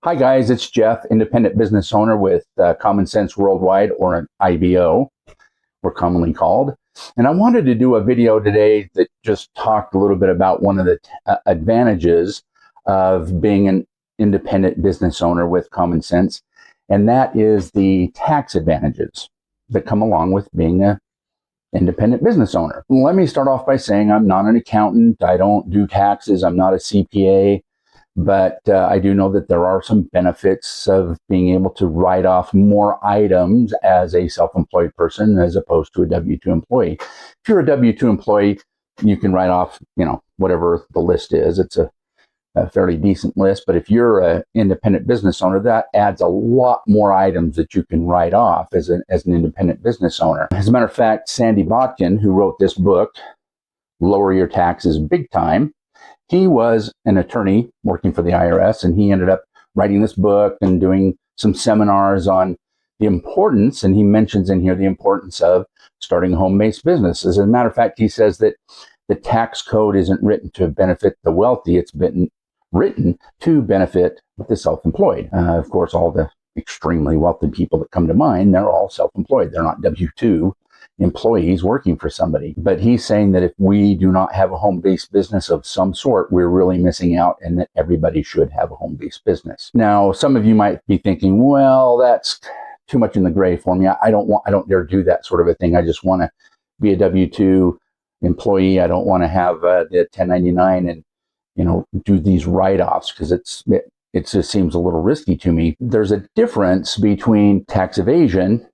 Hi guys, it's Jeff, independent business owner with Common Sense Worldwide, or an IBO, we're commonly called. And I wanted to do a video today that just talked a little bit about one of the advantages of being an independent business owner with Common Sense, and that is the tax advantages that come along with being an independent business owner. Let me start off by saying I'm not an accountant. I don't do taxes. I'm not a CPA. But I do know that there are some benefits of being able to write off more items as a self-employed person as opposed to a W-2 employee. If you're a W-2 employee, you can write off, whatever the list is. It's a fairly decent list. But if you're an independent business owner, that adds a lot more items that you can write off as an independent business owner. As a matter of fact, Sandy Botkin, who wrote this book, Lower Your Taxes Big Time, he was an attorney working for the IRS, and he ended up writing this book and doing some seminars on the importance, and he mentions in here the importance of starting a home-based business. As a matter of fact, he says that the tax code isn't written to benefit the wealthy, it's been written to benefit the self-employed. Of course, all the extremely wealthy people that come to mind, they're all self-employed. They're not W-2 employees working for somebody. But he's saying that if we do not have a home-based business of some sort, we're really missing out, and that everybody should have a home-based business. Now, some of you might be thinking, well, that's too much in the gray for me. I don't dare do that sort of a thing. I just want to be a W-2 employee. I don't want to have the 1099 and, do these write-offs because it just seems a little risky to me. There's a difference between tax evasion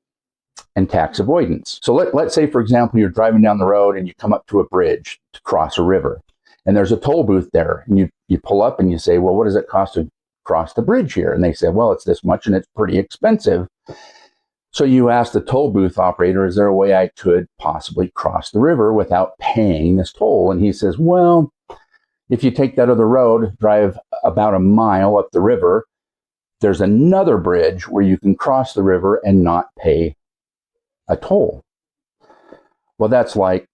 and tax avoidance. So let's say, for example, you're driving down the road and you come up to a bridge to cross a river, and there's a toll booth there, and you pull up and you say, well, what does it cost to cross the bridge here? And they say, well, it's this much and it's pretty expensive. So you ask the toll booth operator, is there a way I could possibly cross the river without paying this toll? And he says, well, if you take that other road, drive about a mile up the river, there's another bridge where you can cross the river and not pay a toll. Well, that's like,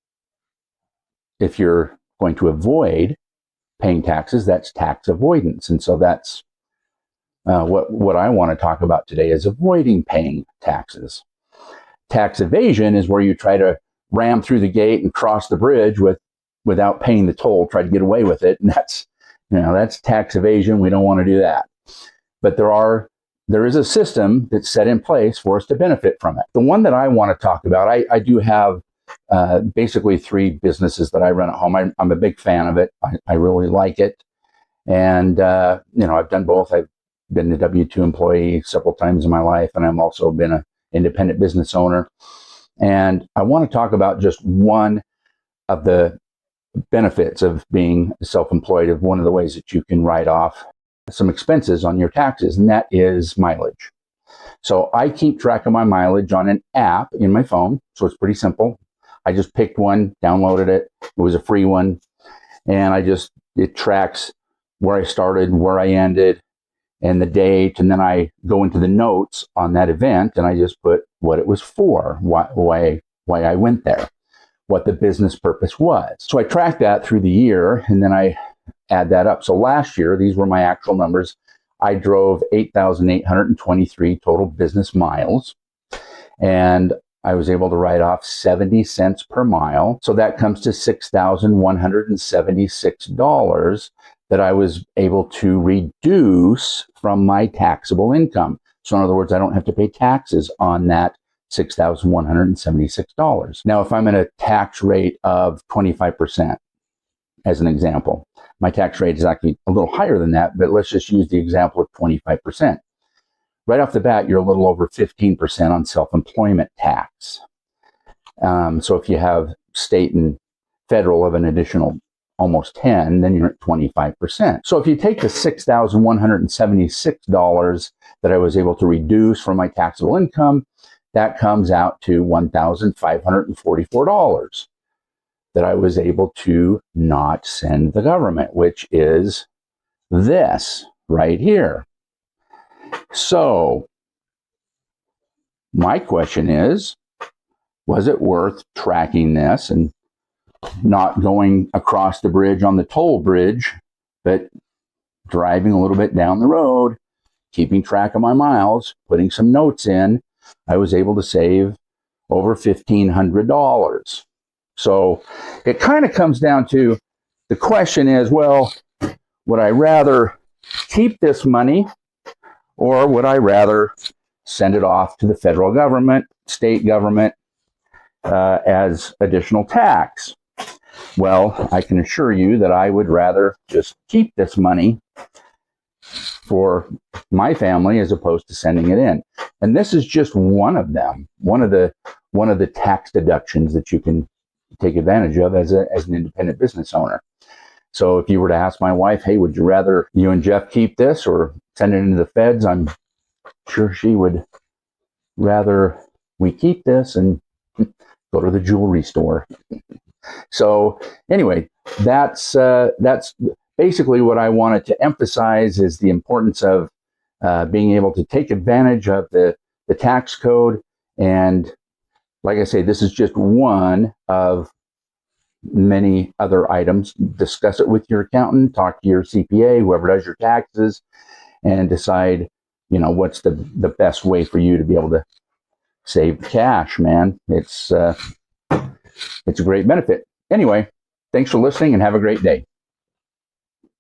if you're going to avoid paying taxes, that's tax avoidance. And so that's what I want to talk about today, is avoiding paying taxes. Tax evasion is where you try to ram through the gate and cross the bridge without paying the toll, try to get away with it. And that's tax evasion. We don't want to do that. But there is a system that's set in place for us to benefit from it. The one that I want to talk about, I do have basically 3 businesses that I run at home. I'm a big fan of it. I really like it. And, I've done both. I've been a W-2 employee several times in my life, and I've also been an independent business owner. And I want to talk about just one of the benefits of being self-employed, of one of the ways that you can write off some expenses on your taxes, and that is mileage. So I keep track of my mileage on an app in my phone, so it's pretty simple. I just picked one, downloaded it. It was a free one, and it tracks where I started, where I ended, and the date, and then I go into the notes on that event, and I just put what it was for, why I went there, what the business purpose was. So I track that through the year, and then I add that up. So last year, these were my actual numbers. I drove 8,823 total business miles, and I was able to write off 70 cents per mile. So that comes to $6,176 that I was able to reduce from my taxable income. So in other words, I don't have to pay taxes on that $6,176. Now, if I'm at a tax rate of 25%, as an example, my tax rate is actually a little higher than that, but let's just use the example of 25%. Right off the bat, you're a little over 15% on self-employment tax. So if you have state and federal of an additional almost 10, then you're at 25%. So if you take the $6,176 that I was able to reduce from my taxable income, that comes out to $1,544 that I was able to not send the government, which is this right here. So my question is, was it worth tracking this and not going across the bridge on the toll bridge, but driving a little bit down the road, keeping track of my miles, putting some notes in, I was able to save over $1,500. So it kind of comes down to, the question is, well, would I rather keep this money, or would I rather send it off to the federal government, state government, as additional tax? Well, I can assure you that I would rather just keep this money for my family as opposed to sending it in. And this is just one of them, one of the tax deductions that you can take advantage of as an independent business owner. So if you were to ask my wife, hey, would you rather you and Jeff keep this or send it into the feds? I'm sure she would rather we keep this and go to the jewelry store. So anyway, that's basically what I wanted to emphasize, is the importance of being able to take advantage of the tax code. And like I say, this is just one of many other items. Discuss it with your accountant, talk to your CPA, whoever does your taxes, and decide, what's the best way for you to be able to save cash, man. It's a great benefit. Anyway, thanks for listening and have a great day.